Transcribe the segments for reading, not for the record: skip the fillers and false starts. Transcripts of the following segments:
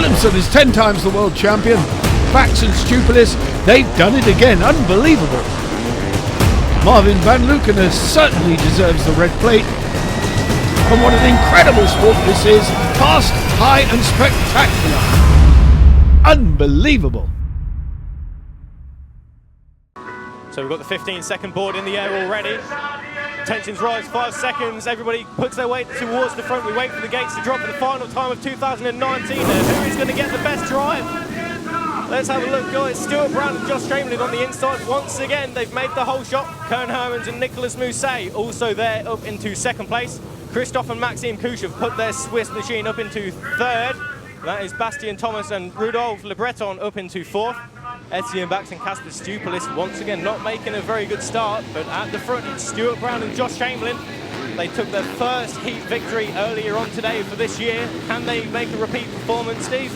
Williamson is 10 times the world champion. Bax and Stupilis, they've done it again. Unbelievable. Marvin van Lukener certainly deserves the red plate. And what an incredible sport this is. Fast, high and spectacular. Unbelievable. So we've got the 15-second board in the air already. Tensions rise, 5 seconds. Everybody puts their weight towards the front. We wait for the gates to drop for the final time of 2019. Who is going to get the best drive? Let's have a look, guys. Stuart Brown and Josh Chamberlain on the inside. Once again, they've made the whole shot. Kern Hermans and Nicolas Mousset also there up into second place. Christophe and Maxime Couche have put their Swiss machine up into third. That is Bastien Thomas and Rudolf Le Breton up into fourth. Etienne Bax and Casper Stupilis once again not making a very good start, but at the front it's Stuart Brown and Josh Chamberlain. They took their first heat victory earlier on today for this year. Can they make a repeat performance, Steve?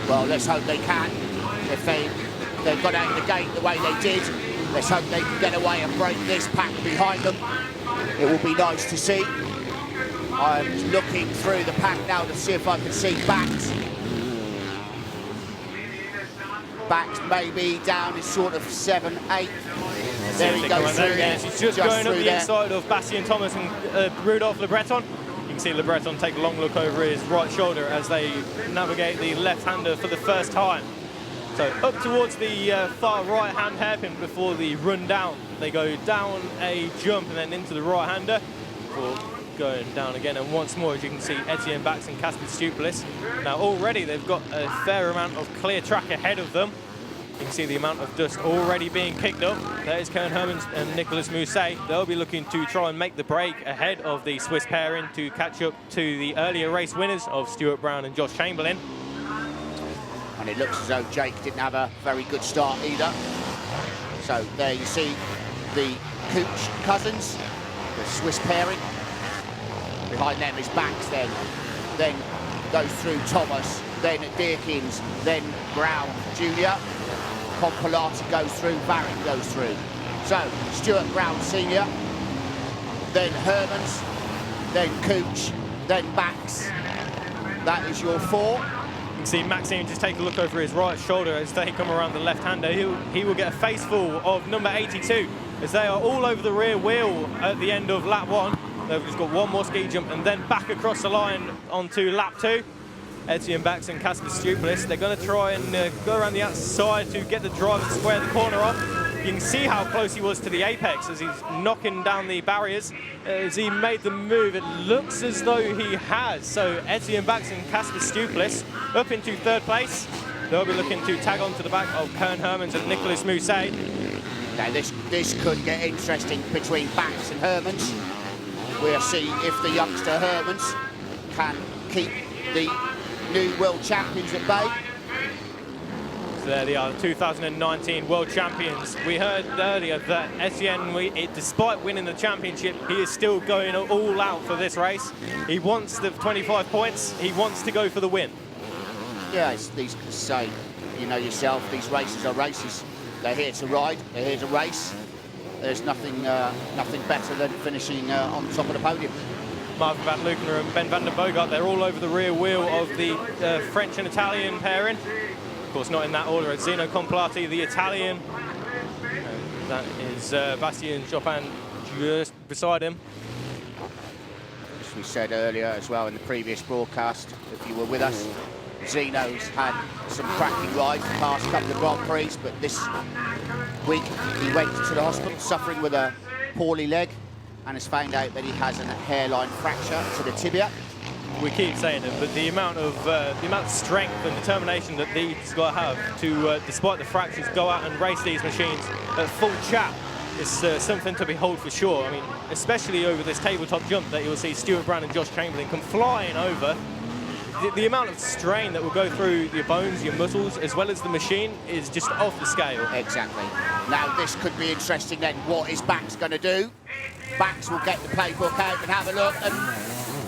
Well, let's hope they can. If they've got out of the gate the way they did, let's hope they can get away and break this pack behind them. It will be nice to see. I'm looking through the pack now to see if I can see Bax. Bax maybe down is sort of 7, 8. There he goes through. Yes, he's just going up the inside of Bastien Thomas and Rudolf Le Breton. You can see Le Breton take a long look over his right shoulder as they navigate the left-hander for the first time. So up towards the far right-hand hairpin before the run down. They go down a jump and then into the right-hander before going down again. And once more, as you can see, Etienne Bax and Casper Stupilis. Now already they've got a fair amount of clear track ahead of them. You can see the amount of dust already being kicked up. There is Kern Hermans and Nicolas Mousset. They'll be looking to try and make the break ahead of the Swiss pairing to catch up to the earlier race winners of Stuart Brown and Josh Chamberlain. And it looks as though Jake didn't have a very good start either. So there you see the Couch cousins, the Swiss pairing. Behind them is Bax then goes through Thomas, then Deakins, then Brown Jr. Compolati goes through, Barrett goes through. So Stuart Brown Sr., then Hermans, then Couch, then Bax. That is your 4. You can see Maxime just take a look over his right shoulder as they come around the left-hander. He will get a face full of number 82 as they are all over the rear wheel at the end of lap 1. They've just got one more ski jump and then back across the line onto lap 2. Etienne Bax and Casper Stupilis, they're going to try and go around the outside to get the drive and square the corner off. You can see how close he was to the apex as he's knocking down the barriers. As he made the move, it looks as though he has. So Etienne Bax and Casper Stupilis up into third place. They'll be looking to tag on to the back of Kern Hermans and Nicolas Mousset. Now this could get interesting between Bax and Hermans. We'll see if the youngster Hermans can keep the new world champions at bay. So there they are, 2019 world champions. We heard earlier that Etienne, despite winning the championship, he is still going all out for this race. He wants the 25 points. He wants to go for the win. Yeah, these say, you know yourself, these races are races. They're here to ride. They're here to race. There's nothing better than finishing on top of the podium. Marvin van Lukener and Ben van der Bogart, they're all over the rear wheel of the French and Italian pairing. Of course, not in that order. It's Zeno Compolati, the Italian. That is Bastien Chopin just beside him. As we said earlier as well in the previous broadcast, if you were with us, Zeno's had some cracking rides the past couple of Grand Prix, but this week he went to the hospital suffering with a poorly leg and has found out that he has a hairline fracture to the tibia. We keep saying it, but the amount of strength and determination that these guys have to, despite the fractures, go out and race these machines at full chat is something to behold for sure. I mean, especially over this tabletop jump that you'll see Stuart Brown and Josh Chamberlain come flying over. The amount of strain that will go through your bones, your muscles, as well as the machine is just off the scale. Exactly. Now this could be interesting then. What is Bax going to do? Bax will get the playbook out and have a look, and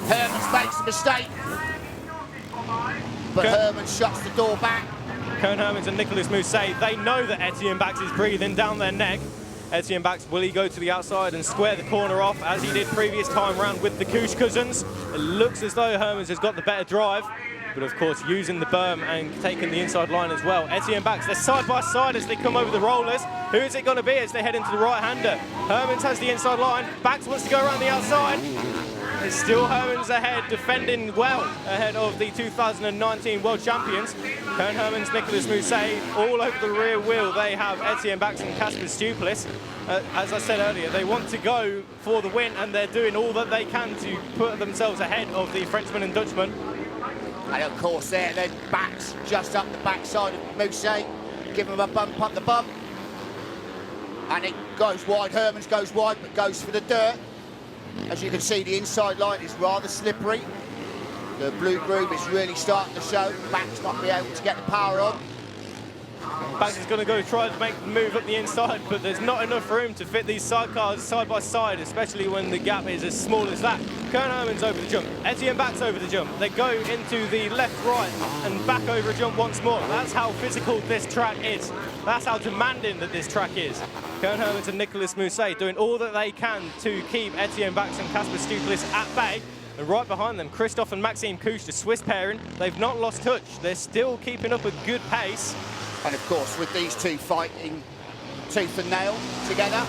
Hermans makes a mistake. But Hermans shuts the door back. Kern Hermans and Nicolas Mousset, they know that Etienne Bax is breathing down their neck. Etienne Bax, will he go to the outside and square the corner off as he did previous time round with the Koosh cousins? It looks as though Hermans has got the better drive, but of course using the berm and taking the inside line as well. Etienne Bax, they're side by side as they come over the rollers. Who is it going to be as they head into the right-hander? Hermans has the inside line. Bax wants to go around the outside. It's still Hermans ahead, defending well ahead of the 2019 World Champions. Kern Hermans, Nicolas Mousset, all over the rear wheel. They have Etienne Bax and Casper Stupelis. As I said earlier, they want to go for the win, and they're doing all that they can to put themselves ahead of the Frenchman and Dutchman. And of course there, then Bax just up the backside of Mousset, give him a bump up the bump. And it goes wide, Hermans goes wide, but goes for the dirt. As you can see, the inside line is rather slippery. The blue groove is really starting to show. Bax might be able to get the power on. Bax is going to go try to make the move up the inside, but there's not enough room to fit these sidecars side by side, especially when the gap is as small as that. Kern Hermans over the jump, Etienne Bax over the jump. They go into the left, right, and back over a jump once more. That's how physical this track is. That's how demanding that this track is. Kern Hermans and Nicolas Mousset doing all that they can to keep Etienne Bax and Casper Stupelis at bay. And right behind them, Christophe and Maxime Koosh, the Swiss pairing. They've not lost touch. They're still keeping up a good pace. And of course, with these two fighting tooth and nail together,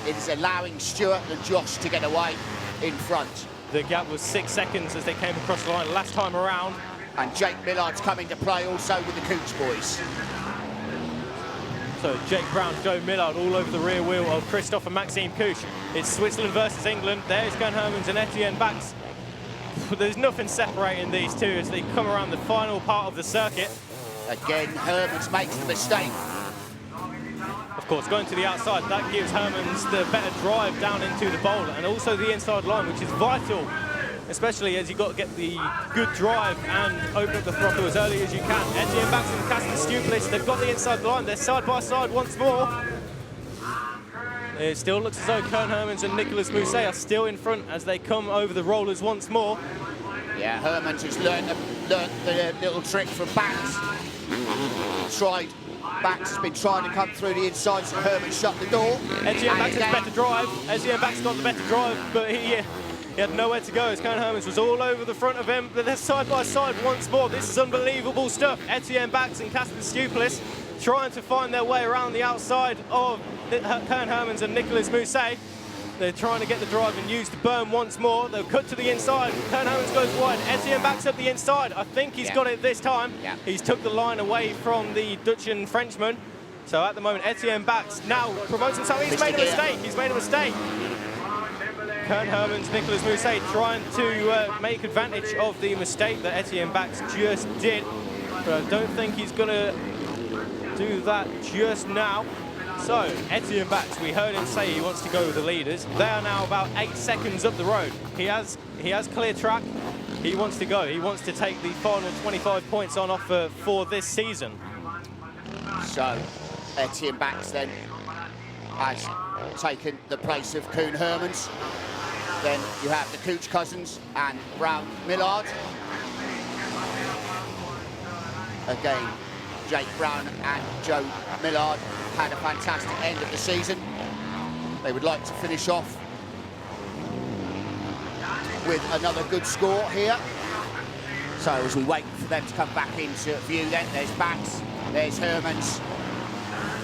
it is allowing Stuart and Josh to get away in front. The gap was 6 seconds as they came across the line last time around. And Jake Millard's come into play also with the Kooch boys. So Jake Brown, Joe Millard all over the rear wheel of Christophe and Maxime Koosh. It's Switzerland versus England. There's Kern Hermans and Etienne Bax. There's nothing separating these two as they come around the final part of the circuit. Again, Hermans makes the mistake. Of course, going to the outside, that gives Hermans the better drive down into the bowl and also the inside line, which is vital, especially as you've got to get the good drive and open up the throttle as early as you can. Etienne Bax and Casper Stupelis, they've got the inside line. They're side by side once more. It still looks as though Kern Hermans and Nicolas Mousset are still in front as they come over the rollers once more. Yeah, Hermans has learned the little trick from Bax. Bax has been trying to come through the inside, so Hermans shut the door. Etienne Bax has better drive. Etienne Bax got the better drive, but he had nowhere to go as Kern Hermans was all over the front of him. But they're side by side once more. This is unbelievable stuff. Etienne Bax and Casper Stupelis trying to find their way around the outside of Kern Hermans and Nicolas Mousset. They're trying to get the drive and use the berm once more. They'll cut to the inside. Kern Hermans goes wide. Etienne Bax up the inside. I think he's got it this time. Yeah. He's took the line away from the Dutch and Frenchman. So at the moment, Etienne Bax now promotes himself. He's made a mistake. He's made a mistake. Kern Hermans, Nicolas Mousset trying to make advantage of the mistake that Etienne Bax just did. But I don't think he's going to do that just now. So, Etienne Bax, we heard him say he wants to go with the leaders. They are now about 8 seconds up the road. He has clear track. He wants to go. He wants to take the final 25 points on offer for this season. So, Etienne Bax then has taken the place of Koen Hermans. Then you have the Kooch cousins and Brown Millard. Again, Jake Brown and Joe Millard had a fantastic end of the season. They would like to finish off with another good score here. So as we wait for them to come back into view then, there's Bax, there's Hermans.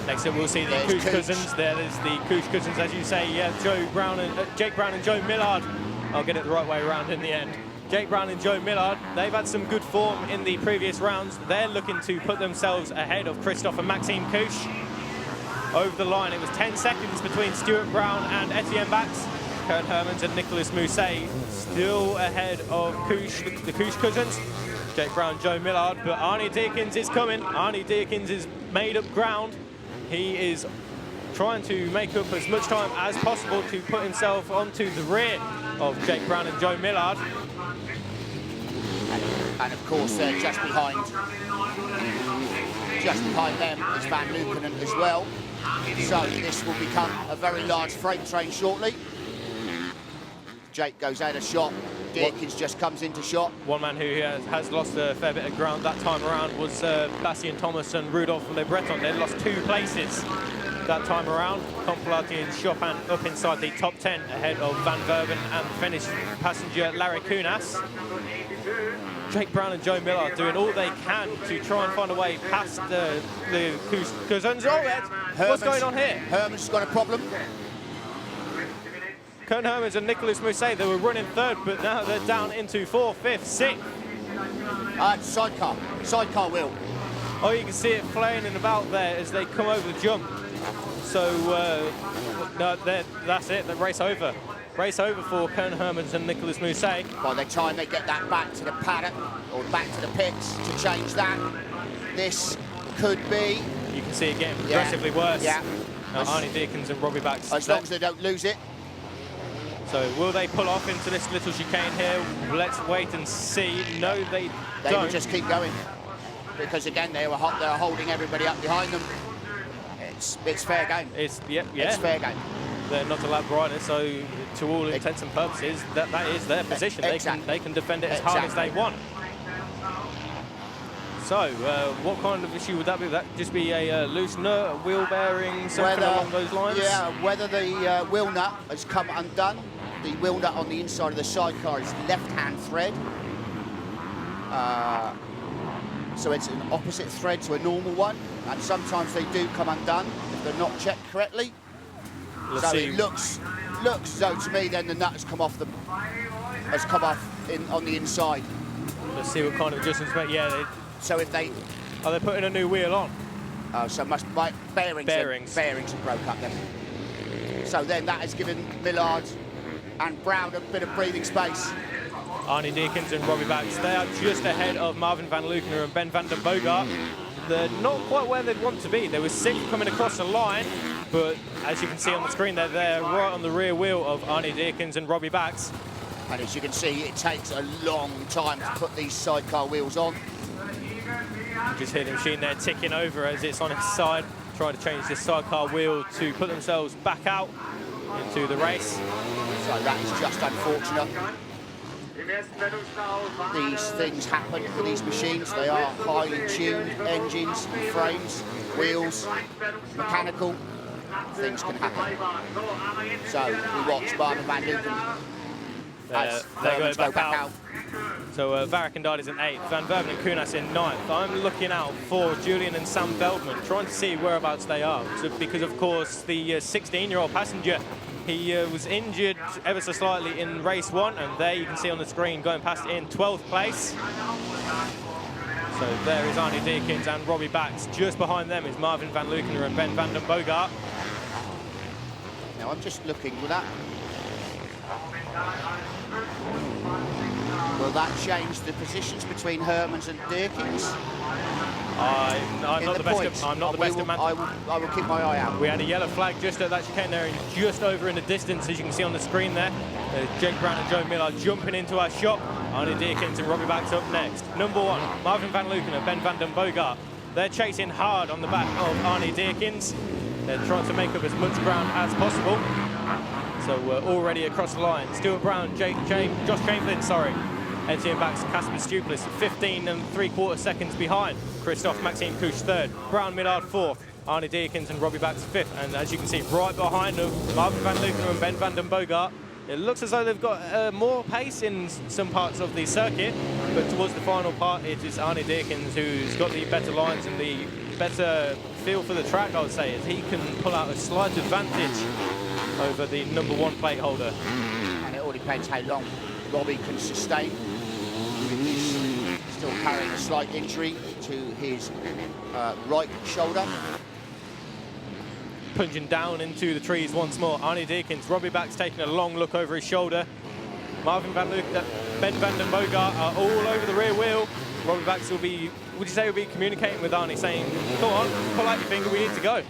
Next up we'll see the Kooch cousins. There's the Kooch cousins, as you say, Jake Brown and Joe Millard. I'll get it the right way around in the end. Jake Brown and Joe Millard, they've had some good form in the previous rounds. They're looking to put themselves ahead of Christophe and Maxime Koosh. Over the line, it was 10 seconds between Stuart Brown and Etienne Bax. Kern Hermans and Nicolas Mousset still ahead of the Kooch cousins. Jake Brown, Joe Millard, but Arnie Deakins is coming. Arnie Deakins is made up ground. He is trying to make up as much time as possible to put himself onto the rear of Jake Brown and Joe Millard. And of course, just behind them is Van Luckenen as well. So this will become a very large freight train shortly. Jake goes out of shot. Deakins just comes into shot. One man who has lost a fair bit of ground that time around was Bastien Thomas and Rudolph Le Breton. They lost 2 places that time around. Compilati and Chopin up inside the top 10 ahead of Van Verven and Finnish passenger Larry Kunas. Jake Brown and Joe Miller doing all they can to try and find a way past the Cousins. What's going on here? Herman's got a problem. Kern Hermans and Nicholas Mousset, they were running third, but now they're down into 4th, 5th, 6th. Sidecar wheel. Oh, you can see it flaying about there as they come over the jump. So, no, that's it, the race over. Race over for Kern Hermans and Nicholas Mousset. By the time they get that back to the paddock, or back to the pits to change that, this could be... You can see it getting progressively worse. Yeah. Now, Arnie Deakins and Robbie Bax. As long as they don't lose it. So will they pull off into this little chicane here? Let's wait and see. No, they They don't. will just keep going. Because again, they're holding everybody up behind them. It's fair game. It's It's fair game. They're not allowed riders, so to all intents and purposes, that is their position. Exactly. They can defend it as hard as they want. So, what kind of issue would that be? Would that just be a loose nut, a wheel bearing, something along those lines? Yeah, whether the wheel nut has come undone. The wheel nut on the inside of the sidecar is left-hand thread. So it's an opposite thread to a normal one, and sometimes they do come undone if they're not checked correctly. Let's see. It looks as though to me then the nut has come off on the inside. Let's see what kind of adjustments. Yeah. So if they They're putting a new wheel on. so bearings have broke up then. So then that has given Millard and Brown a bit of breathing space. Arnie Deakins and Robbie Bax, they are just ahead of Marvin van Lukener and Ben van den Bogart. They're not quite where they'd want to be. They were 6th coming across the line, but as you can see on the screen, they're there right on the rear wheel of Arnie Deakins and Robbie Bax. And as you can see, it takes a long time to put these sidecar wheels on. You just hear the machine there ticking over as it's on its side, trying to change this sidecar wheel to put themselves back out into the race. So that is just unfortunate. These things happen with these machines. They are highly tuned engines, frames, wheels, mechanical. Things can happen. So we watch Marvin van Luken as they go go back out. So Varric and Dard is in 8th, Van Verven and Kunas in 9th. I'm looking out for Julian and Sam Veldman, trying to see whereabouts they are. So, because, of course, the 16-year-old passenger, he was injured ever so slightly in race 1, and there you can see on the screen going past in 12th place. So there is Arnie Deakins and Robbie Bax. Just behind them is Marvin van Lukener and Ben van den Bogart. Now I'm just looking, will that change the positions between Hermans and Deakins? I'm not the best of man. I will keep my eye out. We had a yellow flag just at that chicane there, and just over in the distance, as you can see on the screen there. Jake Brown and Joe Miller jumping into our shop. Arnie Deakins and Robbie Bax up next. Number 1, Marvin van Lukener, Ben van den Bogart. They're chasing hard on the back of Arnie Deakins. They're trying to make up as much ground as possible. So we're already across the line. Stuart Brown, Josh Chamberlain, Etienne Bax, Casper Stuplis, 15 3/4 seconds behind. Christophe Maxime Couche 3rd, Brown Millard 4th, Arnie Deakins and Robbie Bax 5th. And as you can see, right behind them, Marvin van Lukener and Ben van den Bogart. It looks as though they've got more pace in some parts of the circuit, but towards the final part, it is Arnie Deakins who's got the better lines and the better feel for the track, I would say, as he can pull out a slight advantage over the number 1 plate holder. And it all depends how long Robbie can sustain. He's still carrying a slight injury to his right shoulder. Plunging down into the trees once more. Arnie Deakins, Robbie Bax taking a long look over his shoulder. Marvin van Lukener, Ben van den Bogart are all over the rear wheel. Robbie Bax will be, would you say, will be communicating with Arnie, saying, come on, pull out your finger, we need to go?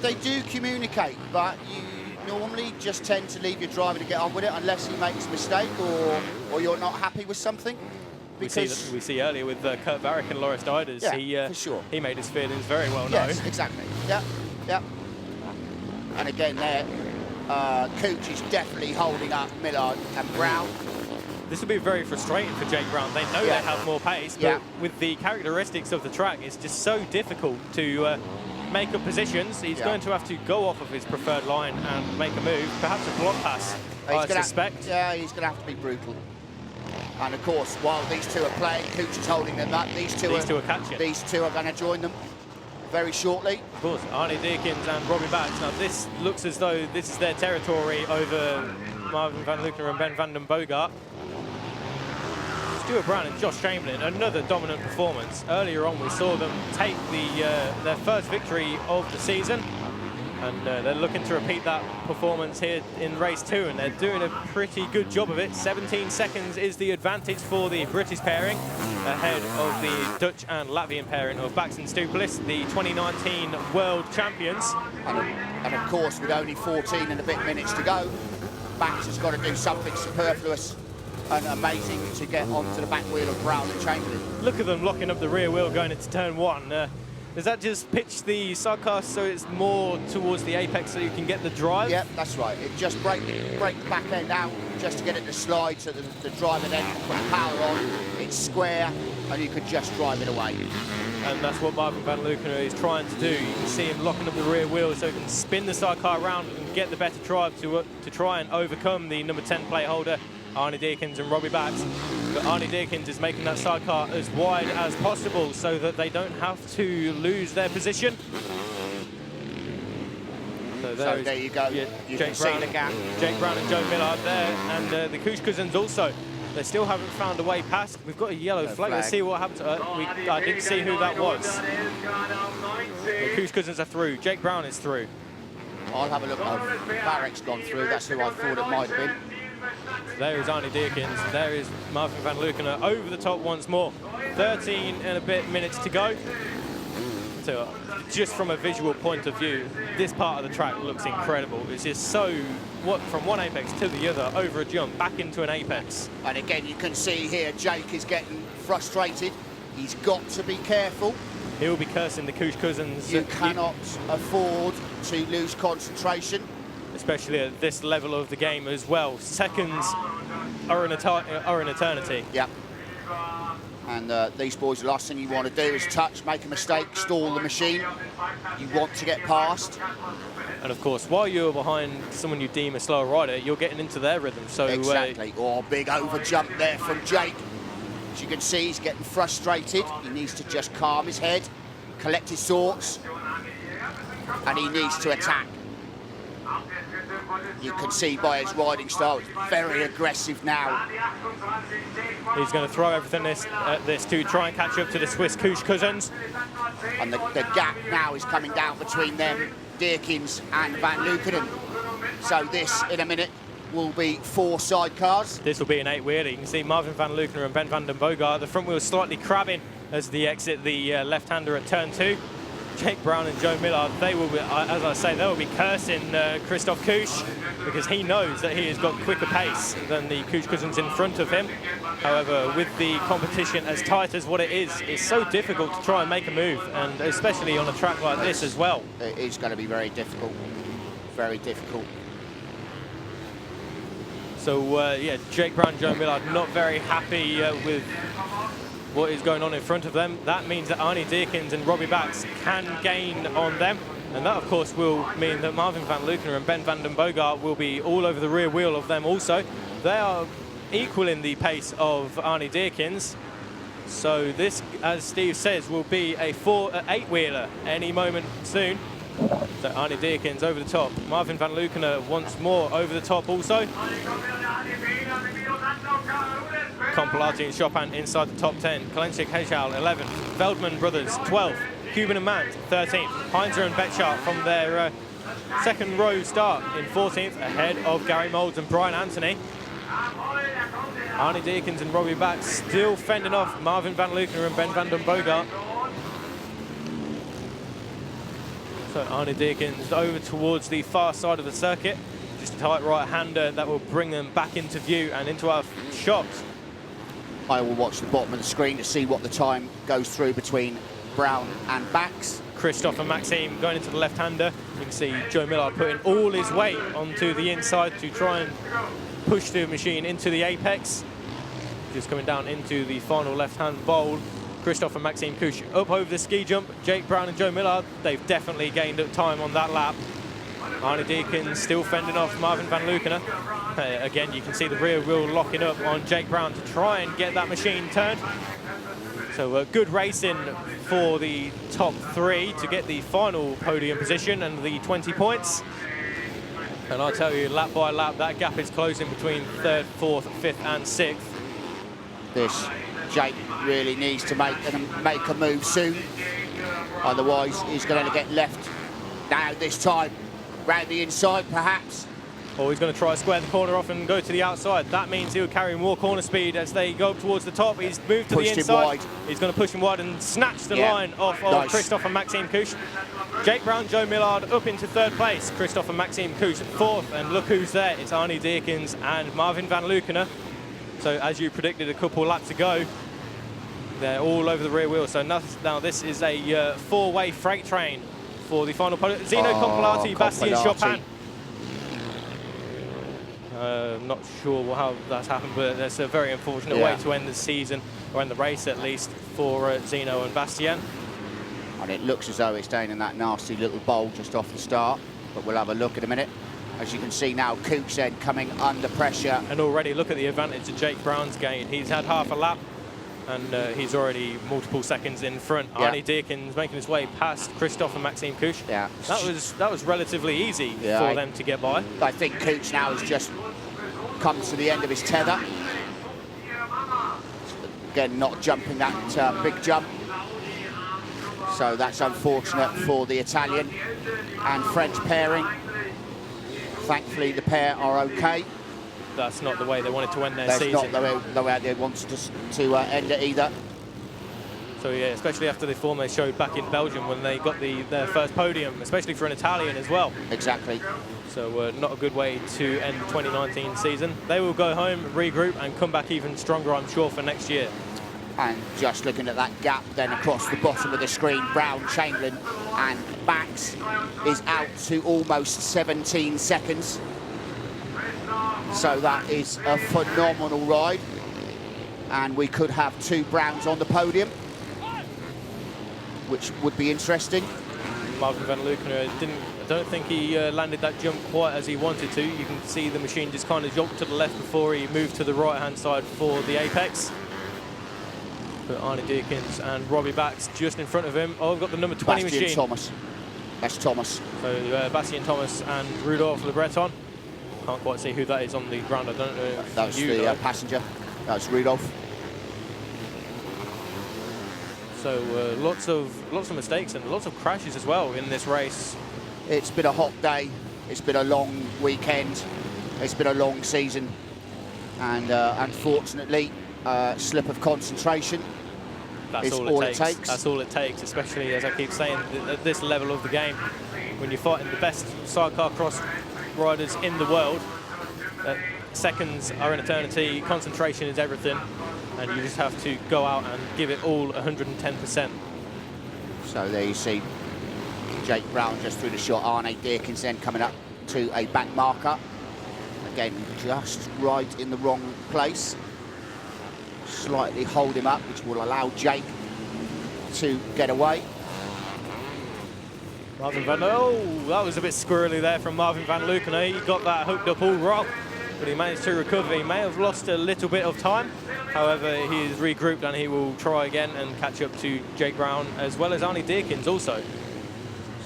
They do communicate, but you normally just tend to leave your driver to get on with it unless he makes a mistake or you're not happy with something. We see earlier with Kurt Varric and Loris Diders, yeah, for sure. He made his feelings very well known. Yes, exactly. Yeah. And again there, Cooch is definitely holding up Millard and Brown. This will be very frustrating for Jake Brown. They know they have more pace, but with the characteristics of the track, it's just so difficult to make up positions. He's going to have to go off of his preferred line and make a move, perhaps a block pass, I suspect. Yeah, he's going to have to be brutal. And of course, while these two are playing, Cooch is holding them back. These two are catching. These two are going to join them very shortly. Of course, Arnie Deakins and Robbie Bax. Now this looks as though this is their territory over Marvin van Luckner and Ben van den Bogart. Stuart Brown and Josh Chamberlain, another dominant performance. Earlier on we saw them take their first victory of the season, and they're looking to repeat that performance here in race 2, and they're doing a pretty good job of it. 17 seconds is the advantage for the British pairing, ahead of the Dutch and Latvian pairing of Bax and Stupilis, the 2019 world champions. And of course, with only 14 and a bit minutes to go, Bax has got to do something superfluous and amazing to get onto the back wheel of Brown and Chamberlain. Look at them locking up the rear wheel going into turn 1. Does that just pitch the sidecar so it's more towards the apex so you can get the drive? Yep, that's right. It just break the back end out just to get it to slide so the driver then can put the power on. It's square and you can just drive it away. And that's what Marvin van Luckner is trying to do. You can see him locking up the rear wheel so he can spin the sidecar around and get the better drive to try and overcome the number 10 plate holder, Arnie Deakins and Robbie Bax. But Arnie Deakins is making that sidecar as wide as possible so that they don't have to lose their position. So there you go. Yeah, you can see the gap. Jake Brown and Joe Millard there, and the Cooch cousins also. They still haven't found a way past. We've got a yellow flag. Let's see what happens. I didn't see who that was. The Cooch cousins are through. Jake Brown is through. I'll have a look. Barrick's gone through. That's who I thought it might have been. There is Arnie Deakins. There is Marvin van Luckner over the top once more. 13 and a bit minutes to go. So just from a visual point of view, this part of the track looks incredible. It's just so, from one apex to the other, over a jump, back into an apex. And again, you can see here, Jake is getting frustrated. He's got to be careful. He'll be cursing the Cooch cousins. You cannot afford to lose concentration. Especially at this level of the game as well. Seconds are an eternity. Yeah. And these boys, the last thing you want to do is touch, make a mistake, stall the machine. You want to get past. And of course, while you're behind someone you deem a slower rider, you're getting into their rhythm. So exactly. Big over jump there from Jake. As you can see, he's getting frustrated. He needs to just calm his head, collect his thoughts, and he needs to attack. You can see by his riding style, it's very aggressive now. He's going to throw everything at this to try and catch up to the Swiss Cooch cousins. And the gap now is coming down between them, Deakins and Van Luckner. So this, in a minute, will be 4 sidecars. This will be an 8-wheeler. You can see Marvin van Luckner and Ben van den Bogart. The front wheel is slightly crabbing as they exit the left-hander at turn 2. Jake Brown and Joe Millard, they will be, as I say, they will be cursing Christoph Cooch because he knows that he has got quicker pace than the Cooch cousins in front of him. However, with the competition as tight as what it is, it's so difficult to try and make a move, and especially on a track like this as well. It is going to be very difficult, very difficult. So, yeah, Jake Brown and Joe Millard not very happy with what is going on in front of them. That means that Arnie Deakins and Robbie Bax can gain on them, and that of course will mean that Marvin van Luckner and Ben van den Bogart will be all over the rear wheel of them also. They are equaling the pace of Arnie Deakins, so this, as Steve says, will be a 8-wheeler any moment soon. So Arnie Deakins over the top, Marvin van Luckner once more over the top also. Compilati and Chopin inside the top 10. Kalenchik Hejal 11th. Veldman Brothers 12th. Cuban and Mant 13th. Heinzer and Betchart from their second row start in 14th, ahead of Gary Moulds and Brian Anthony. Arnie Deakins and Robbie Bax still fending off Marvin van Luckner and Ben van den Bogart. So Arnie Deakins over towards the far side of the circuit. Just a tight right-hander that will bring them back into view and into our shots. I will watch the bottom of the screen to see what the time goes through between Brown and Bax. Christoph and Maxime going into the left-hander. You can see Joe Millard putting all his weight onto the inside to try and push the machine into the apex. Just coming down into the final left-hand bowl. Christoph and Maxime Kusch up over the ski jump. Jake Brown and Joe Millard, they've definitely gained up time on that lap. Arnie Deakins still fending off Marvin van Lukener. Again, you can see the rear wheel locking up on Jake Brown to try and get that machine turned. So good racing for the top 3 to get the final podium position and the 20 points. And I tell you, lap by lap, that gap is closing between 3rd, 4th, 5th and 6th. This Jake really needs to make a move soon. Otherwise, he's going to get left now this time. Round the inside, perhaps. Or he's going to try to square the corner off and go to the outside. That means he'll carry more corner speed as they go towards the top. He's moved to the inside. He's going to push him wide and snatch the line off of Christoph and Maxime Kusch. Jake Brown, Joe Millard up into 3rd place. Christoph and Maxime Kusch 4th. And look who's there. It's Arnie Deakins and Marvin van Lukener. So as you predicted a couple laps ago, they're all over the rear wheel. So now this is a 4-way freight train for the final podium. Zino Compilati, Bastien Chopin. Not sure how that's happened, but that's a very unfortunate way to end the season, or end the race at least, for Zino and Bastien. And it looks as though it's down in that nasty little bowl just off the start, but we'll have a look in a minute. As you can see now, Kusch then coming under pressure. And already look at the advantage that Jake Brown's gained. He's had half a lap, and he's already multiple seconds in front. Arnie Deakins making his way past Christoph and Maxime Kusch. Yeah. That was relatively easy for them to get by. I think Kusch now has just come to the end of his tether. Again, not jumping that big jump. So that's unfortunate for the Italian and French pairing. Thankfully, the pair are okay. That's not the way they wanted to end their season. That's not the way they wanted to end it either. So yeah, especially after the form they showed back in Belgium when they got their first podium, especially for an Italian as well. Exactly. So not a good way to end the 2019 season. They will go home, regroup, and come back even stronger, I'm sure, for next year. And just looking at that gap then across the bottom of the screen, Brown, Chamberlain and Max is out to almost 17 seconds. So that is a phenomenal ride. And we could have 2 Browns on the podium, which would be interesting. Marvin van Lukener I don't think he landed that jump quite as he wanted to. You can see the machine just kind of jogged to the left before he moved to the right-hand side for the apex. But Arnie Deakins and Robbie Bax just in front of him. Oh, we've got the number 20 Bastien machine. Thomas. That's Thomas. So Bastien Thomas and Rudolf Le Breton. Can't quite see who that is on the ground. I don't know. That was the passenger. That was Rudolf. So lots of mistakes and lots of crashes as well in this race. It's been a hot day. It's been a long weekend. It's been a long season, and unfortunately, slip of concentration. That's all it takes. That's all it takes, especially as I keep saying at this level of the game, when you're fighting the best sidecar cross riders in the world. Seconds are an eternity. Concentration is everything. And you just have to go out and give it all 110%. So there you see Jake Brown just through the shot. Arnie Deakins then coming up to a back marker. Again, just right in the wrong place. Slightly hold him up, which will allow Jake to get away. Marvin van Lukener, that was a bit squirrely there from Marvin van Lukener. He got that hooked up all wrong, but he managed to recover. He may have lost a little bit of time. However, he is regrouped and he will try again and catch up to Jake Brown as well as Arnie Deakins also.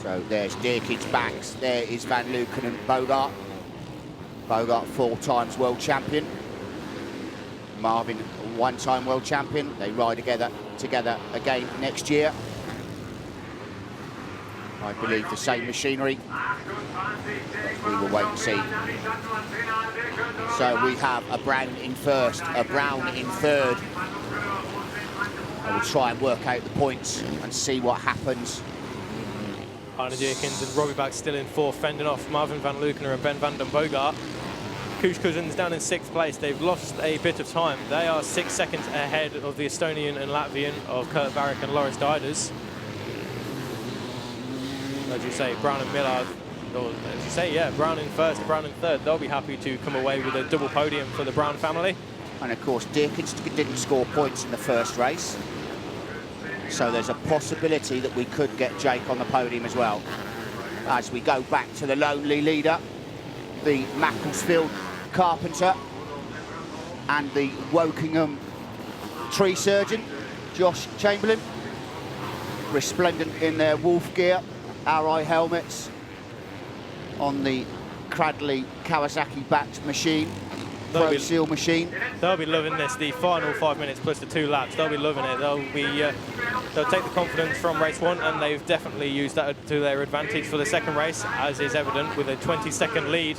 So there's Deakins backs. There is Van Luken and Bogart. Bogart 4 times world champion. Marvin 1-time world champion. They ride together again next year. I believe the same machinery. But we will wait and see. So we have a Brown in first, a Brown in third. I will try and work out the points and see what happens. Arnie Deakins and Robbie Bax still in fourth, fending off Marvin van Lukener and Ben van den Bogart. Kusch Cousins down in 6th place. They've lost a bit of time. They are 6 seconds ahead of the Estonian and Latvian of Kurt Barak and Loris Dieders. As you say, Brown and Millard, or as you say, yeah, Brown in first, Brown in third. They'll be happy to come away with a double podium for the Brown family. And of course, Deakins didn't score points in the first race. So there's a possibility that we could get Jake on the podium as well. As we go back to the lonely leader, the Macclesfield carpenter and the Wokingham tree surgeon, Josh Chamberlain, resplendent in their wolf gear, Arai helmets on the Cradley Kawasaki-backed machine, Pro Seal machine. They'll be loving this, the final 5 minutes plus the 2 laps. They'll be loving it. They'll take the confidence from race 1, and they've definitely used that to their advantage for the second race, as is evident with a 20-second lead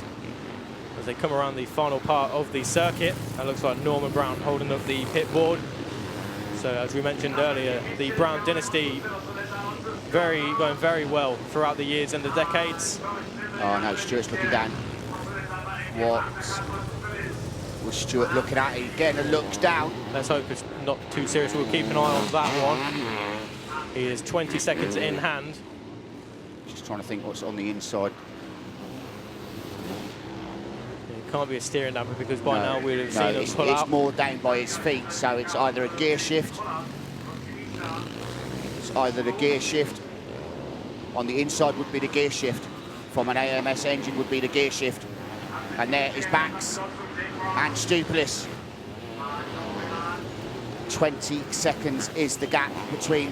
as they come around the final part of the circuit. That looks like Norman Brown holding up the pit board. So as we mentioned earlier, the Brown dynasty going very well throughout the years and the decades. Oh no, Stuart's looking down. What was Stuart looking at? He again looks down. Let's hope it's not too serious. We'll keep an eye on that one. He is 20 seconds in hand. Just trying to think what's on the inside. It can't be a steering damper, because by now we'd have seen him pull out. It's more down by his feet, so it's either a gear shift. It's either the gear shift. On the inside would be the gear shift. From an AMS engine would be the gear shift. And there is Bax and Stupilis. 20 seconds is the gap between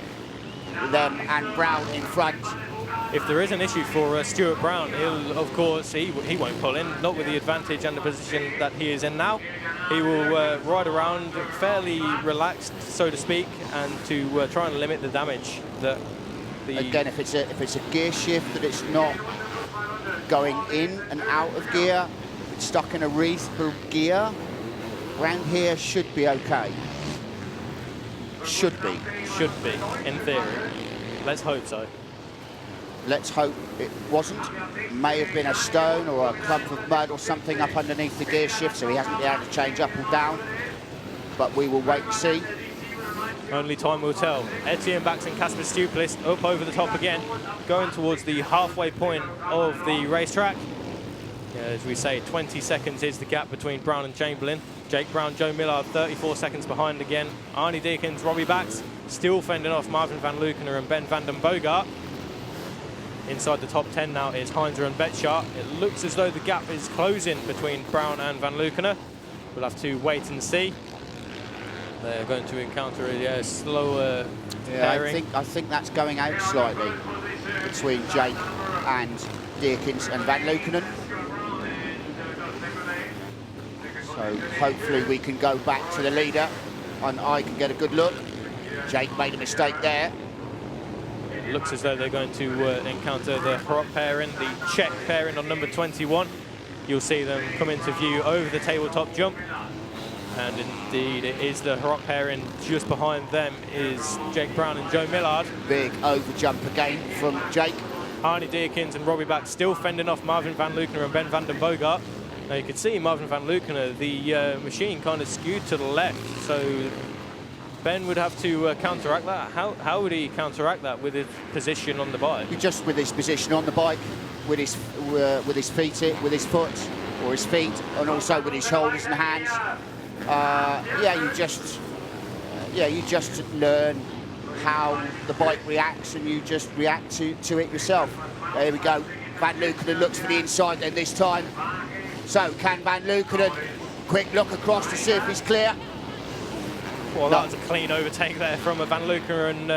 them and Brown in front. If there is an issue for Stuart Brown, he'll, of course, he won't pull in, not with the advantage and the position that he is in now. He will ride around fairly relaxed, so to speak, and to try and limit the damage that the... Again, if it's a gear shift that it's not going in and out of gear, it's stuck in a reasonable gear, around here should be okay. Should be. Should be, in theory. Let's hope so. Let's hope it wasn't. May have been a stone or a clump of mud or something up underneath the gear shift, so he hasn't been able to change up or down. But we will wait and see. Only time will tell. Etienne Bax and Casper Stupilis up over the top again, going towards the halfway point of the racetrack. Yeah, as we say, 20 seconds is the gap between Brown and Chamberlain. Jake Brown, Joe Millard, 34 seconds behind again. Arnie Deakins, Robbie Bax, still fending off Marvin van Lukener and Ben van den Bogart. Inside the top 10 now is Heinzer and Betschart. It looks as though the gap is closing between Brown and van Lukener. We'll have to wait and see. They're going to encounter a slower pairing. I think that's going out slightly between Jake and Deakins and van Lukener. So hopefully we can go back to the leader and I can get a good look. Jake made a mistake there. It looks as though they're going to encounter the Hrop pairing, the Czech pairing on number 21. You'll see them come into view over the tabletop jump. And indeed, it is the Hrop pairing. Just behind them is Jake Brown and Joe Millard. Big over jump again from Jake. Arnie Deakins and Robbie Bax still fending off Marvin van Lukener and Ben van den Bogart. Now you can see Marvin van Lukener, the machine kind of skewed to the left, so Ben would have to counteract that. How would he counteract that with his position on the bike? Just with his position on the bike, with his feet, with his foot or his feet, and also with his shoulders and hands. You just learn how the bike reacts, and you just react to it yourself. There we go. Van Lukener looks for the inside then this time. So can Van Lukener quick look across to see if he's clear? Well, that was a clean overtake there from Van Lukener and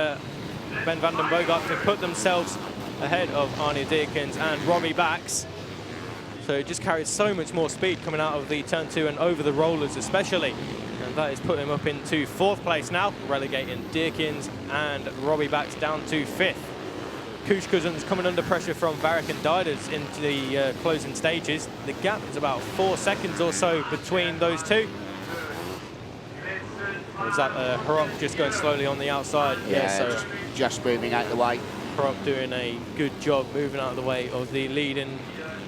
Ben van den Bogart to put themselves ahead of Arnie Deakins and Robbie Bax. So it just carries so much more speed coming out of the turn 2 and over the rollers especially. And that is putting him up into 4th place now, relegating Deakins and Robbie Bax down to 5th. Kush Cousins coming under pressure from Varick and Diders into the closing stages. The gap is about 4 seconds or so between those two. Is that Hrop just going slowly on the outside? Yeah, so just moving out of the way. Hrop doing a good job moving out of the way of the leading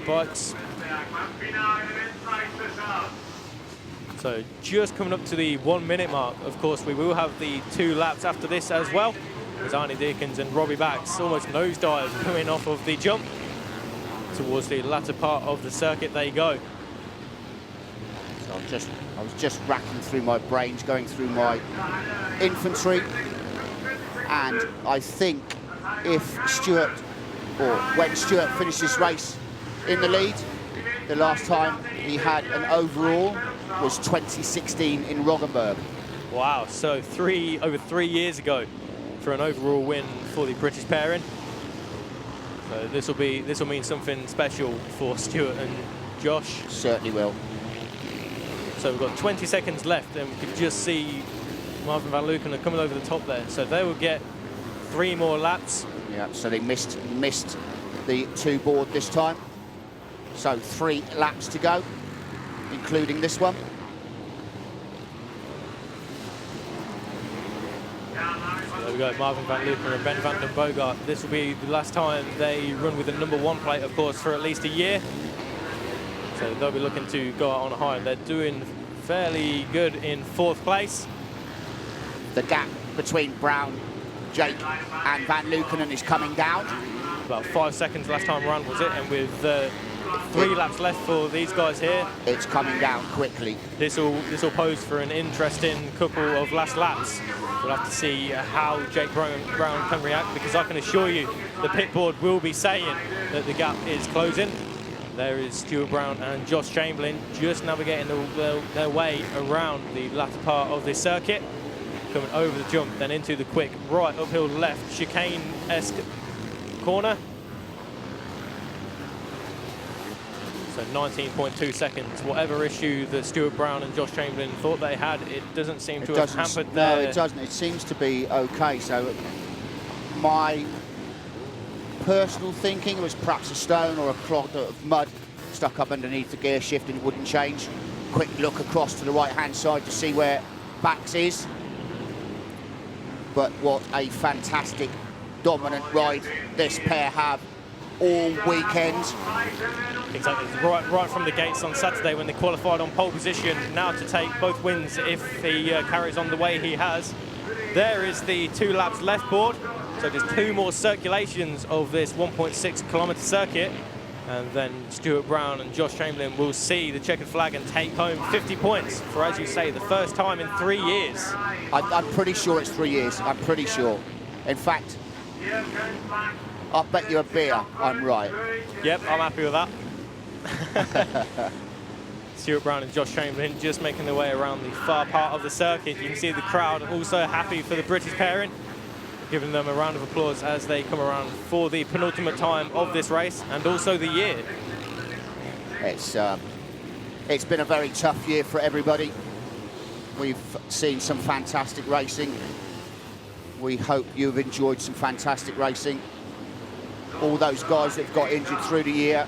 bikes. So just coming up to the 1 minute mark. Of course, we will have the 2 laps after this as well. As Arnie Deakins and Robbie Bax almost nosedive coming off of the jump. Towards the latter part of the circuit they go. So I was just racking through my brains, going through my infantry, And I think if Stuart, or when Stuart finished his race in the lead, the last time he had an overall was 2016 in Rudersberg. Wow, so over 3 years ago for an overall win for the British pairing. So this will mean something special for Stuart and Josh. Certainly will. So we've got 20 seconds left, and we can just see Marvin van Luken coming over the top there. So they will get 3 more laps. Yeah, so they missed the 2 board this time. So 3 laps to go, including this one. There we go, Marvin van Luken and Ben van den Bogart. This will be the last time they run with the #1 plate, of course, for at least a year. So they'll be looking to go out on a high. They're doing fairly good in 4th place. The gap between Brown, Jake and Van Luken is coming down. About 5 seconds last time around, was it? And with 3 laps left for these guys here, it's coming down quickly. This will pose for an interesting couple of last laps. We'll have to see how Jake Brown can react, because I can assure you the pit board will be saying that the gap is closing. There is Stuart Brown and Josh Chamberlain just navigating their way around the latter part of this circuit, coming over the jump, then into the quick right uphill left chicane-esque corner. So 19.2 seconds. Whatever issue that Stuart Brown and Josh Chamberlain thought they had, it doesn't seem to have hampered their... No, it doesn't. It seems to be okay. So my personal thinking was perhaps a stone or a clod of mud stuck up underneath the gear shift and it wouldn't change. Quick look across to the right-hand side to see where Bax is. But what a fantastic, dominant ride this pair have all weekend. Exactly, right from the gates on Saturday when they qualified on pole position, now to take both wins if he carries on the way he has. There is the 2 laps left board, so just 2 more circulations of this 1.6 kilometre circuit, and then Stuart Brown and Josh Chamberlain will see the checkered flag and take home 50 points for, as you say, the first time in 3 years. I'm pretty sure it's 3 years, I'm pretty sure. In fact, I'll bet you a beer I'm right. Yep, I'm happy with that. Stuart Brown and Josh Chamberlain just making their way around the far part of the circuit. You can see the crowd also happy for the British pairing, giving them a round of applause as they come around for the penultimate time of this race and also the year. It's been a very tough year for everybody. We've seen some fantastic racing. We hope you've enjoyed some fantastic racing. All those guys that have got injured through the year,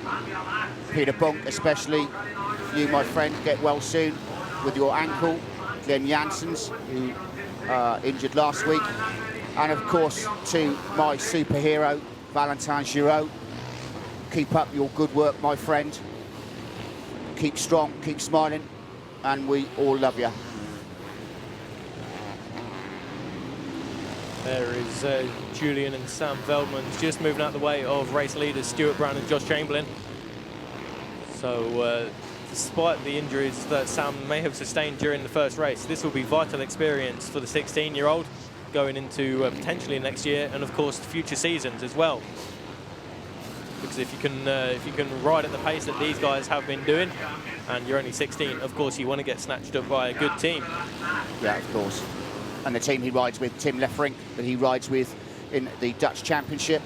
Peter Bunk especially, you, my friend, get well soon with your ankle. Glenn Janssens, who injured last week. And of course, to my superhero, Valentin Giraud, keep up your good work, my friend. Keep strong, keep smiling, and we all love you. There is Julian and Sam Veldman just moving out the way of race leaders Stuart Brown and Josh Chamberlain. So despite the injuries that Sam may have sustained during the first race, this will be vital experience for the 16-year-old going into potentially next year and of course future seasons as well. Because if you can ride at the pace that these guys have been doing, and you're only 16, of course you want to get snatched up by a good team. Yeah, of course. And the team he rides with, Tim Lefferink, that he rides with in the Dutch Championship,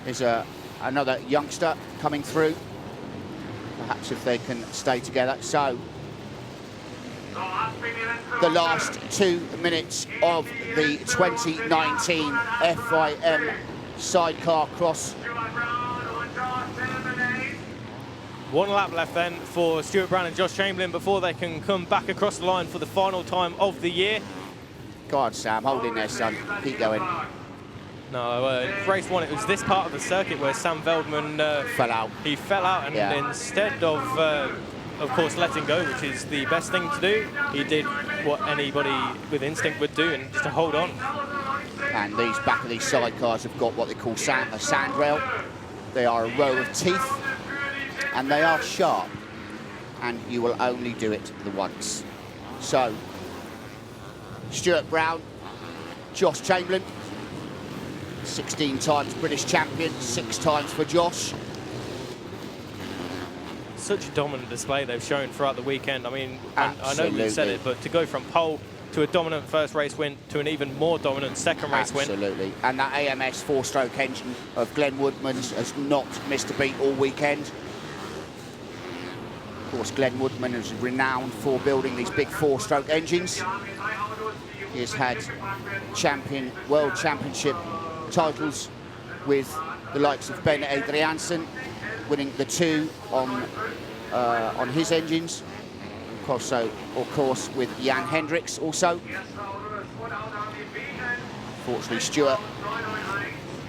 is another youngster coming through. Perhaps if they can stay together. So, the last 2 minutes of the 2019 FIM Sidecar Cross. 1 lap left then for Stuart Brown and Josh Chamberlain before they can come back across the line for the final time of the year. Go on, Sam, hold in there, son. Keep going. No, race 1, it was this part of the circuit where Sam Veldman fell out. He fell out, and instead of course, letting go, which is the best thing to do, he did what anybody with instinct would do, and just to hold on. And these back of these sidecars have got what they call a sand rail. They are a row of teeth, and they are sharp, and you will only do it the once. So, Stuart Brown, Josh Chamberlain, 16 times British champion, 6 times for Josh. Such a dominant display they've shown throughout the weekend. I mean, I know you said it, but to go from pole to a dominant first race win to an even more dominant second race win. Absolutely. And that AMS 4-stroke engine of Glenn Woodman's has not missed a beat all weekend. Of course, Glenn Woodman is renowned for building these big 4-stroke engines. He has had world championship titles with the likes of Ben Adriaansen, winning the 2 on his engines. Of course, with Jan Hendricks also. Fortunately, Stuart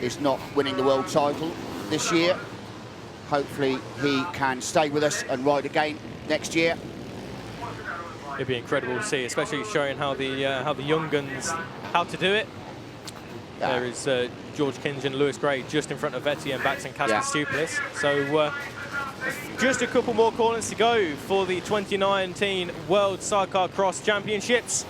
is not winning the world title this year. Hopefully, he can stay with us and ride again next year. It'd be incredible to see, especially showing how the young guns how to do it. Yeah. There is George Kinge and Lewis Gray just in front of Etienne Bax and Casper Stupilis. So just a couple more corners to go for the 2019 World Sidecar Cross Championships.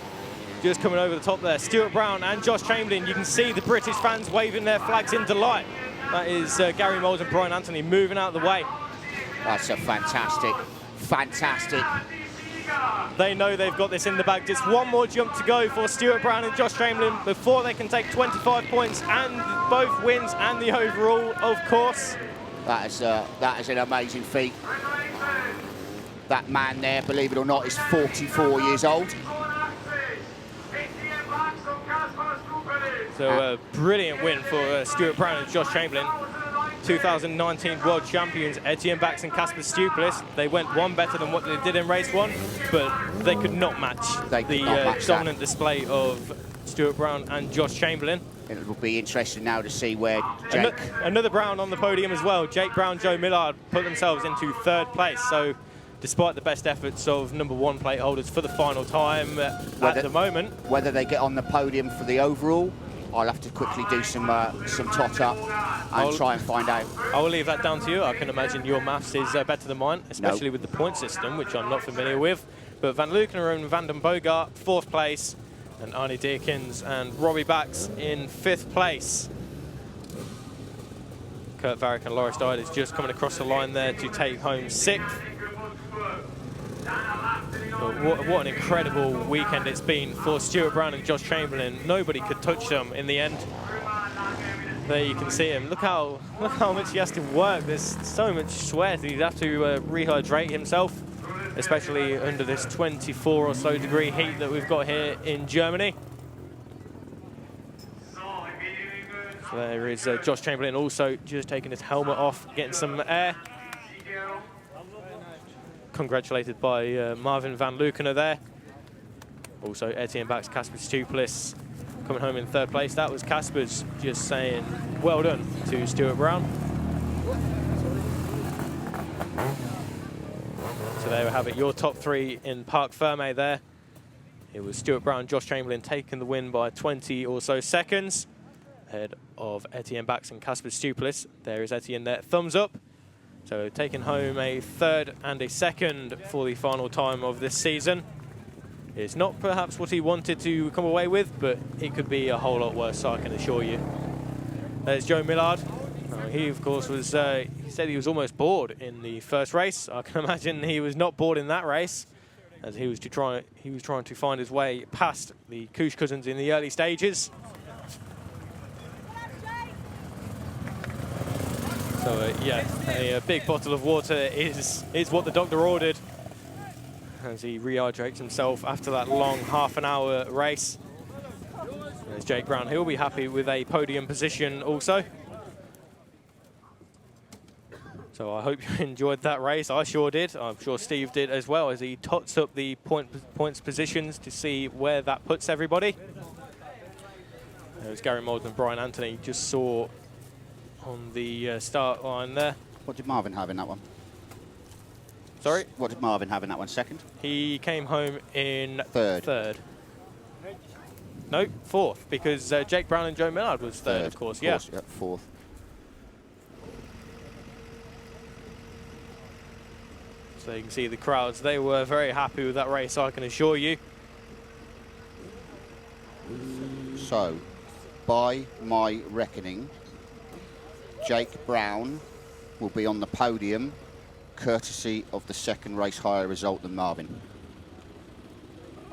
Just coming over the top there, Stuart Brown and Josh Chamberlain. You can see the British fans waving their flags in delight. That is Gary Moles and Brian Anthony moving out of the way. That's a fantastic. They know they've got this in the bag. Just one more jump to go for Stuart Brown and Josh Chamberlain before they can take 25 points and both wins and the overall, of course. That is an amazing feat. That man there, believe it or not, is 44 years old. So a brilliant win for Stuart Brown and Josh Chamberlain. 2019 World Champions Etienne Bax and Casper Stupilis. They went one better than what they did in race 1, but they could not match the dominant display of Stuart Brown and Josh Chamberlain. It will be interesting now to see where Jake... Another Brown on the podium as well. Jake Brown, Joe Millard put themselves into 3rd place. So despite the best efforts of #1 plate holders for the final time at the moment. Whether they get on the podium for the overall, I'll have to quickly do some tot up and try and find out. I will leave that down to you. I can imagine your maths is better than mine, especially with the point system, which I'm not familiar with. But Van Lukener and Van den Bogart, 4th place, and Arnie Deakins and Robbie Bax in 5th place. Kurt Varick and Loris Dide is just coming across the line there to take home 6th. What an incredible weekend it's been for Stuart Brown and Josh Chamberlain. Nobody could touch them in the end. There you can see him. Look how much he has to work. There's so much sweat. He'd have to rehydrate himself, especially under this 24 or so degree heat that we've got here in Germany. So there is Josh Chamberlain also just taking his helmet off, getting some air. Congratulated by Marvin Van Lukener there. Also Etienne Bax, Casper Stupilis coming home in 3rd place. That was Casper's just saying well done to Stuart Brown. So there we have it, your top 3 in Parc Fermé there. It was Stuart Brown, Josh Chamberlain taking the win by 20 or so seconds ahead of Etienne Bax and Casper Stupilis. There is Etienne there, thumbs up. So taking home a 3rd and a 2nd for the final time of this season. It's not perhaps what he wanted to come away with, but it could be a whole lot worse, I can assure you. There's Joe Millard. He, of course, was he said he was almost bored in the first race. I can imagine he was not bored in that race, as he was trying to find his way past the Couche cousins in the early stages. So yeah, a big bottle of water is what the doctor ordered as he rehydrates himself after that long half-an-hour race. There's Jake Brown. He'll be happy with a podium position also. So I hope you enjoyed that race. I sure did. I'm sure Steve did as well, as he tots up the points positions to see where that puts everybody. There's Gary Moulds and Brian Anthony just saw on the start line there. What did Marvin have in that one? Sorry? What did Marvin have in that one? 2nd? He came home in 3rd. No, 4th, because Jake Brown and Joe Millard was 3rd, of course. Yeah, 4th. So you can see the crowds. They were very happy with that race, I can assure you. So, by my reckoning, Jake Brown will be on the podium, courtesy of the second race higher result than Marvin.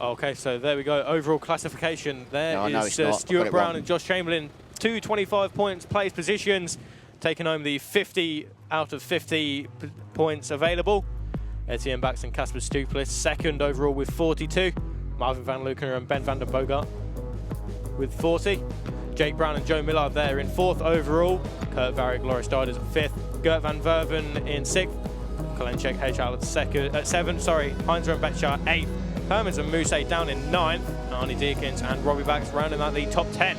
Okay, so there we go. Overall classification. There No, is Stuart Brown and Josh Chamberlain, 2 25 points, place positions, taking home the 50 out of 50 points available. Etienne Bax and Casper Stuplis, second overall with 42. Marvin Van Lukener and Ben van der Bogart with 40. Jake Brown and Joe Millard there in fourth overall. Kurt Varick, Loris Diders at fifth. Gert van Verven in sixth. Kolenchek, H.L. at seventh. Heinzer and Betchar eighth. Hermans and Mousset down in ninth. Arnie Deakins and Robbie Bax rounding out the top 10.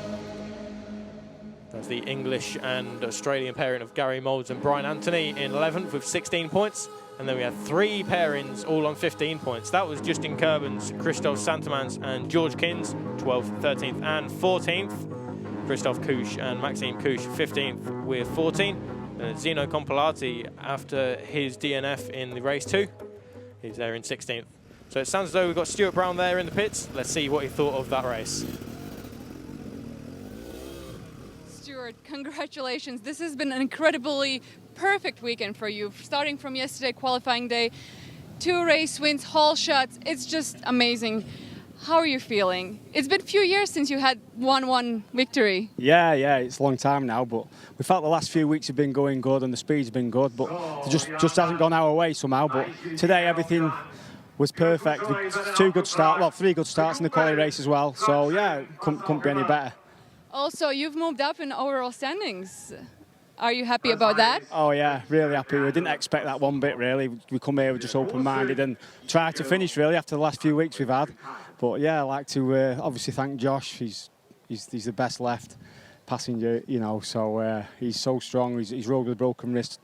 That's the English and Australian pairing of Gary Moulds and Brian Anthony in 11th with 16 points. And then we had 3 pairings all on 15 points. That was Justin Kerbans, Christophe Santamans and George Kins, 12th, 13th and 14th. Christophe Couche and Maxime Couche, 15th with 14. Zeno Compilati, after his DNF in the race 2, he's there in 16th. So it sounds as though we've got Stuart Brown there in the pits. Let's see what he thought of that race. Stuart, congratulations. This has been an incredibly perfect weekend for you. Starting from yesterday, qualifying day, 2 race wins, hole shots. It's just amazing. How are you feeling? It's been a few years since you had 1-1 victory. Yeah, it's a long time now, but we felt the last few weeks have been going good and the speed's been good, but it just hasn't gone our way somehow. But today everything was perfect. 3 good starts in the quali race as well. So yeah, couldn't be any better. Also, you've moved up in overall standings. Are you happy about that? Oh yeah, really happy. We didn't expect that one bit really. We come here with just open-minded and try to finish really after the last few weeks we've had. But yeah, I'd like to obviously thank Josh. He's the best left passenger, you know. So he's so strong. He's rode with a broken wrist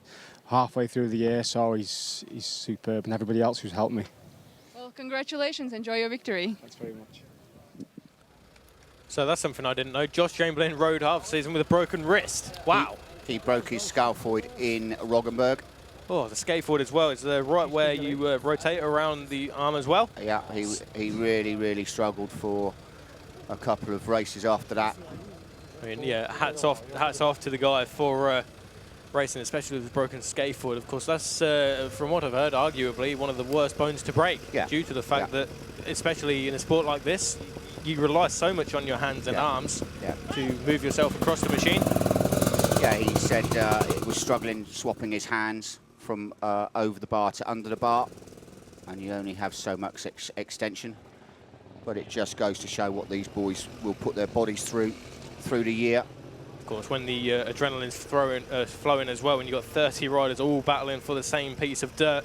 halfway through the year, so he's superb. And everybody else who's helped me. Well, congratulations. Enjoy your victory. Thanks very much. So that's something I didn't know. Josh Chamberlain rode half season with a broken wrist. Wow. He broke his scaphoid in Roggenburg. Oh, the scaphoid as well. It's right where you rotate around the arm as well. Yeah, he really struggled for a couple of races after that. I mean, yeah, hats off to the guy for racing, especially with the broken scaphoid. Of course, that's, from what I've heard, arguably one of the worst bones to break, due to the fact that, especially in a sport like this, you rely so much on your hands and arms to move yourself across the machine. Yeah, he said he was struggling swapping his hands from over the bar to under the bar, and you only have so much extension. But it just goes to show what these boys will put their bodies through the year. Of course, when the adrenaline's flowing as well, when you've got 30 riders all battling for the same piece of dirt,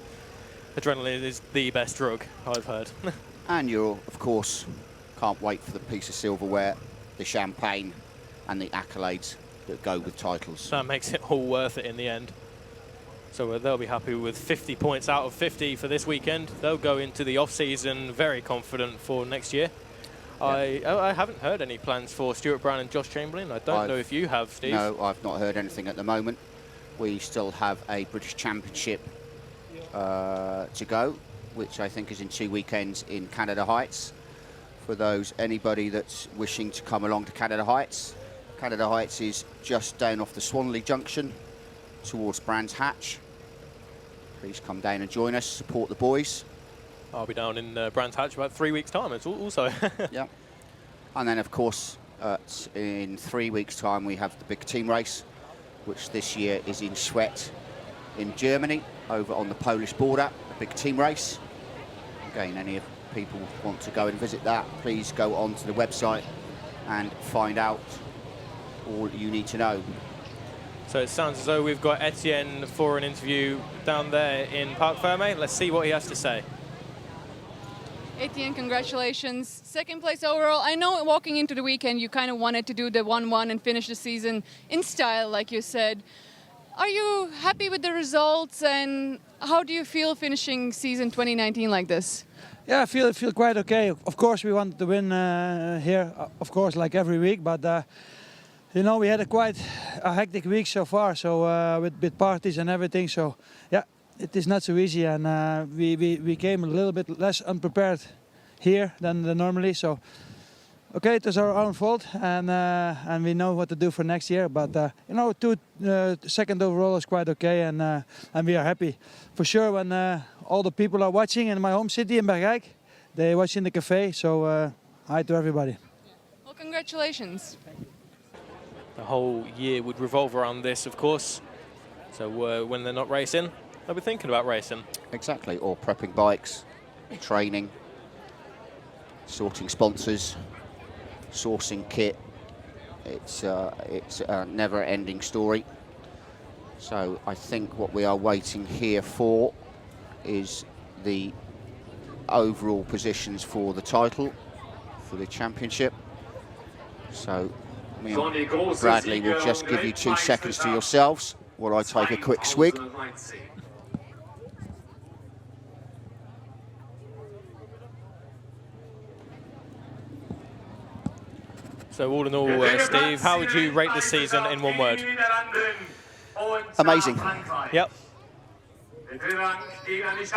adrenaline is the best drug, I've heard. And you're, of course, can't wait for the piece of silverware, the champagne, and the accolades that go with titles. That makes it all worth it in the end. So they'll be happy with 50 points out of 50 for this weekend. They'll go into the off-season very confident for next year. Yeah. I haven't heard any plans for Stuart Brown and Josh Chamberlain. I don't know if you have, Steve. No, I've not heard anything at the moment. We still have a British Championship to go, which I think is in 2 weekends in Canada Heights. For anybody that's wishing to come along to Canada Heights. Canada Heights is just down off the Swanley Junction towards Brands Hatch. Please come down and join us, support the boys. I'll be down in Brands Hatch about 3 weeks' time. It's also. Yeah. And then, of course, in 3 weeks' time, we have the big team race, which this year is in Schwedt in Germany, over on the Polish border, a big team race. Again, any people want to go and visit that, please go onto the website and find out all you need to know. So it sounds as though we've got Etienne for an interview down there in Parc Fermé. Let's see what he has to say. Etienne, congratulations. Second place overall. I know walking into the weekend you kind of wanted to do the 1-1 and finish the season in style, like you said. Are you happy with the results, and how do you feel finishing season 2019 like this? Yeah, I feel quite okay. Of course, we wanted to win here, of course, like every week. But you know, we had a hectic week so far. So with parties and everything. So yeah, it is not so easy, and we came a little bit less unprepared here than normally. So okay, it was our own fault, and we know what to do for next year. But you know, second overall is quite okay, and we are happy for sure when all the people are watching in my home city in Bergijk. They watch in the cafe, so hi to everybody. Well, congratulations. The whole year would revolve around this, of course. So when they're not racing, they'll be thinking about racing. Exactly, or prepping bikes, training, sorting sponsors, sourcing kit. It's a never-ending story. So I think what we are waiting here for is the overall positions for the title, for the championship. So me and Bradley will just give you 2 seconds to yourselves while I take a quick swig. So all in all, Steve, how would you rate this season in one word? Amazing. Yep. Yeah, it's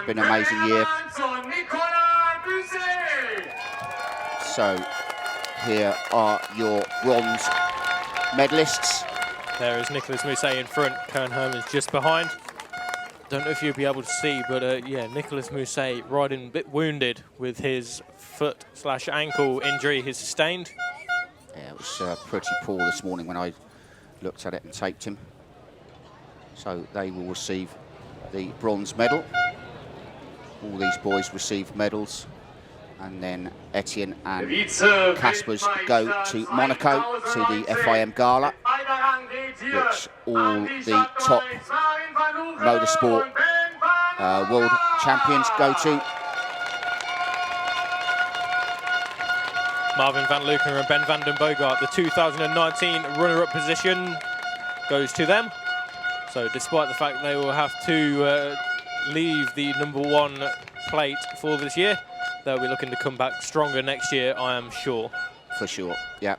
been an amazing year. So here are your bronze medalists. There is Nicolas Mousset in front, Kern Hermans just behind. Don't know if you'll be able to see, but yeah, Nicolas Mousset riding a bit wounded with his foot/ankle injury he sustained. Yeah, it was pretty poor this morning when I looked at it and taped him. So they will receive the bronze medal. All these boys receive medals. And then Etienne and Kaspers go to Monaco to the FIM Gala, which all the top motorsport world champions go to. Marvin van Luken and Ben van den Bogart, the 2019 runner-up position goes to them. So despite the fact they will have to leave the #1 plate for this year, they'll be looking to come back stronger next year, I am sure. For sure, yeah.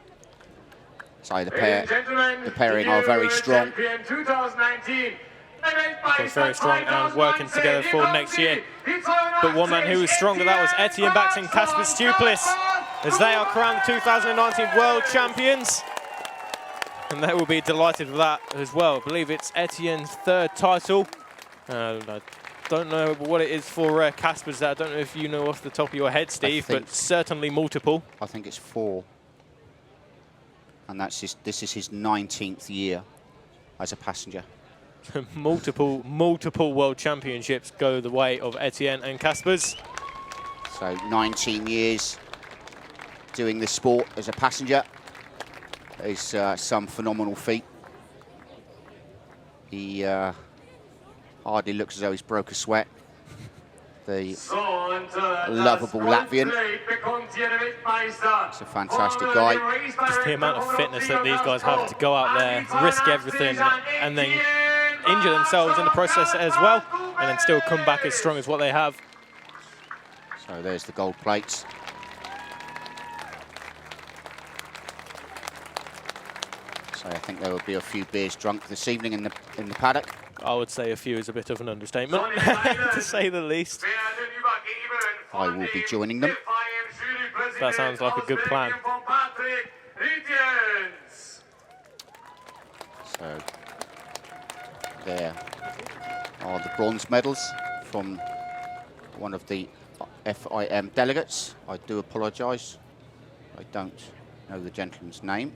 So the pairing are very strong. Very strong and working together for next year. But one man who was stronger, that was Etienne Bax and Kasper Stuplis, as they are crowned 2019 world champions. And they will be delighted with that as well. I believe it's Etienne's 3rd title. I don't know what it is for Kasper's. I don't know if you know off the top of your head, Steve, but certainly multiple. I think it's 4. And this is his 19th year as a passenger. multiple world championships go the way of Etienne and Kasper's. So 19 years doing this sport as a passenger is some phenomenal feat. He hardly looks as though he's broke a sweat. The lovable Latvian. It's a fantastic guy. Just the amount of fitness that these guys have to go out there, risk everything, and then injure themselves in the process as well, and then still come back as strong as what they have. So there's the gold plates. So I think there will be a few beers drunk this evening in the paddock. I would say a few is a bit of an understatement, to say the least. I will be joining them. That sounds like a good plan. So there are the bronze medals from one of the FIM delegates. I do apologise. I don't know the gentleman's name.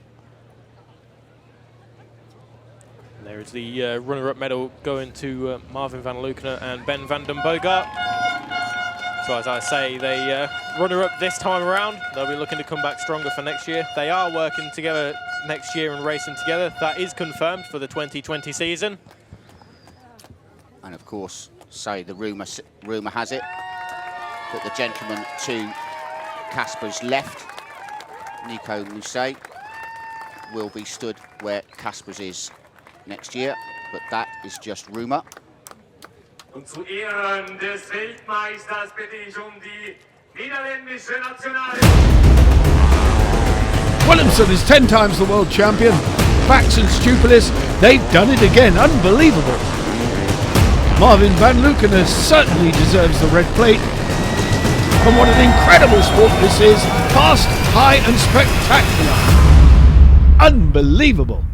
There is the runner-up medal going to Marvin van Luken and Ben van den Bogart. So as I say, they runner-up this time around. They'll be looking to come back stronger for next year. They are working together next year and racing together. That is confirmed for the 2020 season. And of course, say the rumour has it that the gentleman to Kasper's left, Nico Mousset, will be stood where Kasper's is next year, but that is just rumour. Und zu Ehren des Weltmeisters bitte ich die niederländische National. Willemsen is 10 times the world champion. Bax and Stupilis, they've done it again. Unbelievable. Marvin van Luken certainly deserves the red plate. And what an incredible sport this is. Fast, high and spectacular. Unbelievable.